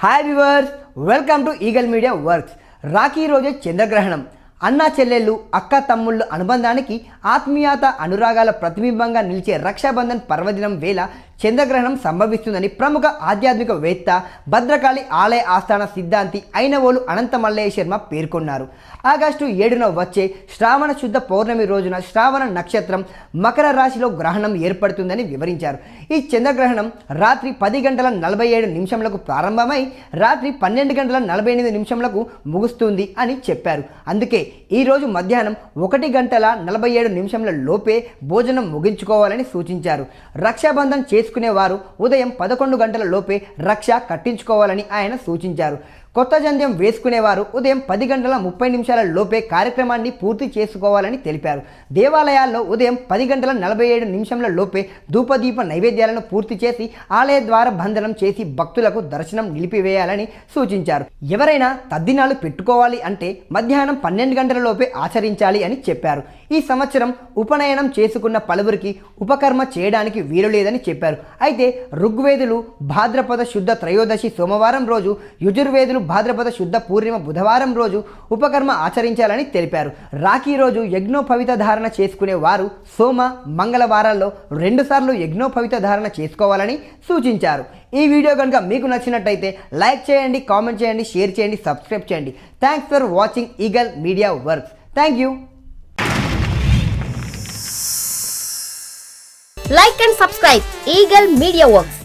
Hi viewers, welcome to eagle media works. Rakhi రోజే చంద్రగ్రహణం. అన్నా చెల్లెళ్ళు, అక్క తమ్ముళ్ళు అనుబంధానికి ఆత్మీయత అనురాగాల ప్రతిబింబంగా నిలిచే రక్షాబంధన్ పర్వదినం వేళ చంద్రగ్రహణం సంభవిస్తుందని ప్రముఖ ఆధ్యాత్మికవేత్త, భద్రకాళి ఆలయ ఆస్థాన సిద్ధాంతి అయినవోలు అనంత మల్లయ్య శర్మ పేర్కొన్నారు. ఆగస్టు 7న వచ్చే శ్రావణ శుద్ధ పౌర్ణమి రోజున శ్రావణ నక్షత్రం మకర రాశిలో గ్రహణం ఏర్పడుతుందని వివరించారు. ఈ చంద్రగ్రహణం రాత్రి 10:47 ప్రారంభమై రాత్రి 12:48 ముగుస్తుంది అని చెప్పారు. అందుకే ఈరోజు మధ్యాహ్నం 1:47 లోపే భోజనం ముగించుకోవాలని సూచించారు. రక్షాబంధన్ చేసుకునేవారు ఉదయం 11 గంటల లోపే రక్ష కట్టించుకోవాలని ఆయన సూచించారు. కొత్త జంధ్యం వేసుకునేవారు ఉదయం 10:30 లోపే కార్యక్రమాన్ని పూర్తి చేసుకోవాలని తెలిపారు. దేవాలయాల్లో ఉదయం 10:47 లోపే ధూపదీప నైవేద్యాలను పూర్తి చేసి ఆలయ ద్వార బంధనం చేసి భక్తులకు దర్శనం నిలిపివేయాలని సూచించారు. ఎవరైనా తద్దినాలు పెట్టుకోవాలి అంటే మధ్యాహ్నం 12 గంటల లోపే ఆచరించాలి అని చెప్పారు. ఈ సంవత్సరం ఉపనయనం చేసుకున్న పలువురికి ఉపకర్మ చేయడానికి వీలు లేదని చెప్పారు. అయితే ఋగ్వేదులు భాద్రపద శుద్ధ త్రయోదశి సోమవారం రోజు, యజుర్వేదులు భాద్రపద శుద్ధ పూర్ణిమ బుధవారం రోజు ఉపకర్మ ఆచరించాలని తెలిపారు. రాఖీ రోజు యజ్ఞోపవిత ధారణ చేసుకునే వారు సోమ, మంగళవారాల్లో 2 సార్లు యజ్ఞోపవిత ధారణ చేసుకోవాలని సూచించారు. ఈ వీడియో కనుక మీకు నచ్చినట్టయితే లైక్ చేయండి, కామెంట్ చేయండి, షేర్ చేయండి, సబ్స్క్రైబ్ చేయండి. Thanks for watching eagle media works. Thank you. Like and subscribe Eagle Media Works.